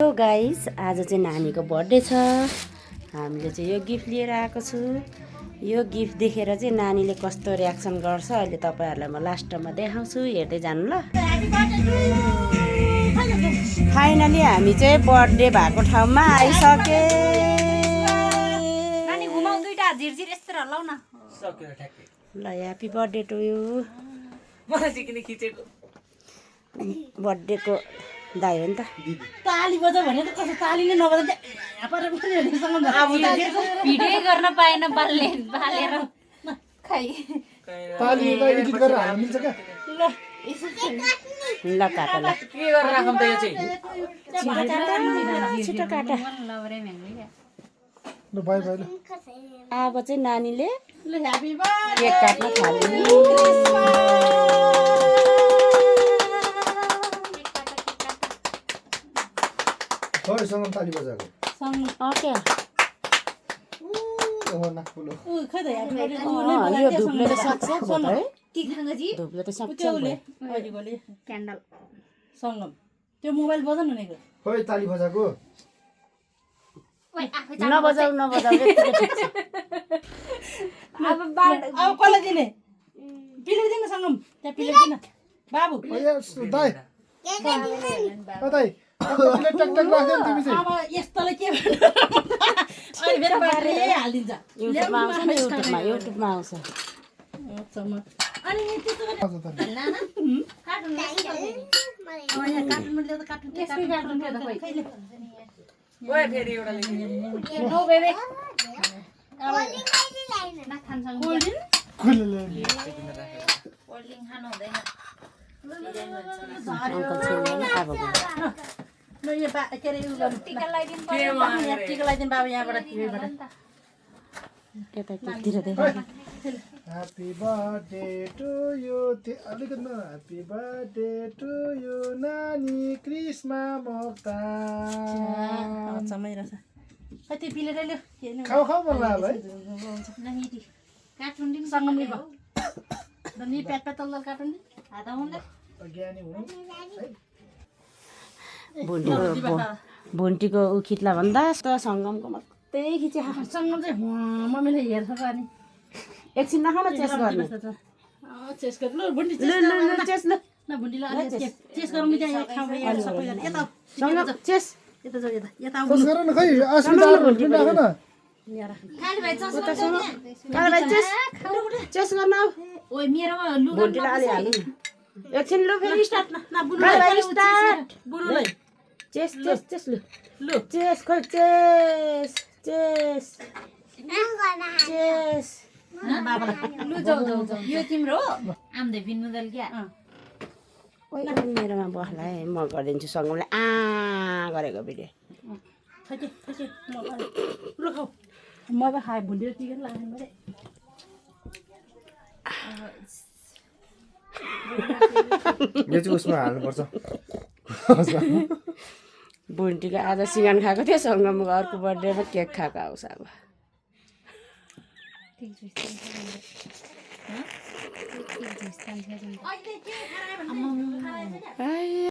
Hello guys, आज चाहिँ नानीको बर्थडे छ। हामीले चाहिँ यो गिफ्ट लिएर आएको छु। यो गिफ्ट देखेर चाहिँ नानीले कस्तो रियाक्सन गर्छ अहिले तपाईहरुलाई म लास्टमा देखाउँछु, हेर्दै जानु ल। फाइनली हामी चाहिँ बर्थडे भएको ठाउँमा आइसके। नानी घुमाउ दुईटा झिरझिर यस्तो हल्लाउ न। सक्यो ठ्याक्कै। ल ह्यापी बर्थडे टु यु। मलाई चाहिँ किन खिचेको बर्थडेको दाइ हो नि त। ताली बजा भने त कसो ताली नै नबजा भिडियो गर्न पाएन बालेर खै ताली एडिट गरेर हाल्न मिल्छ क्या? ल काटा ल। के गरेर राखौँ त यो चाहिँ छिटो काटा। लवरे भ्याङ्दै क्या ल बाइ बाइ ल। अब चाहिँ नानीले ल ह्यापी बर्थडे केक काट्न थाल्यो। खै सँग ताली बजाएको ओके। नाक फुलो खै त ह्यापी बर्थडे यो धुपले त सक्छ है। के खान्छ जी धुपले त सक्छ। अहिले क्यान्डल सङ्गम त्यो मोबाइल बजा न नेको खै ताली बजाएको नबजाऊ नबजाऊ यतिकै ठिक छ। अब कसलाई दिने पिले दिन सङ्गम त्यहाँ पिले दिन बाबु दाइ दाइ टक टक राख्दै नि तिमी चाहिँ। अब यस्तोलाई के भन्नु अहिले फेरि बारे हालिदिन्छ युट्युबमा आउँछ नि, युट्युबमा आउँछ। अनि त्यस्तो कार्टुनमा ल्याउँदा कार्टुन कहिले ओए फेरि एउटा नो बेबे नाथानसँग कोल्ड ड्रिङ्क खोले ल्याउने कोल्ड ड्रिङ्क खानु हुँदैन अङ्कल छिन् अब ल यो के अरे उयो गर्नु टिका लगाइदिनु यहाँ टिका लगाइदिनु बाबु यहाँबाट यहीबाट यता केकतिर देख। Happy birthday to you. अलिकति न ह्यापी बर्थडे टु यु नानी क्रिस्मा मोक्तान। समय रहेछ खै त्यो पिलेर ल्याऊ हेर्नु खाऊ खाऊ बोल्ला अब है। नहिटी कार्टुन दिन सँग नि भयो नि प्याट प्याट तल कार्टुन नि हात आउँदै ज्ञानी हुनु है। भुन्टीको ऊ खिच्ला भन्दा त सङ्गमको मात्रै खिचे। सङ्गम चाहिँ मम्मीले हेर्छ त अनि एकछिन नखान चेस गर्ने। चेस गर्नु ल भुन्डी ल ल ल चेस ल। ल भुन्डीलाई अलि चेस गरौँ नि त्यहाँ खाऊ यहाँ सबैजना यता सङ्गम चेस। यता जाऊ यता कस गर न खै अस्मिता भुन्डी राख न। यहाँ राख्नु खाली भाइ चस्मा काले भाइ चेस चेस गर्न आऊ। ओए मेरोमा लु भुन्टीलाई अलि हाल्नु न। एकछिन लु फेरि स्टार्ट। न बुनु काले भाइ स्टार्ट। बुनुलाई चेस चेस चेस लु लु चेस खोइ चेस चेस चेस। बाबालाई लु जाऊ जाऊ जाऊ यो तिम्रो हो आम्दै बिन्नुदल क्या ओइ मेरोमा बस्ला है, म गरिदिन्छु सङ्गमले आ गरेको भिडियो। थके लु खाऊ म त खाएँ भुन्डी टिकट लाग्ने मैले यो चाहिँ उसमा हाल्नुपर्छ। भुन्टीको आज सिँगान खाएको थियो, सङ्गमको अर्को बर्थडेमा केक खाएको आउँछ अब। ठिक छ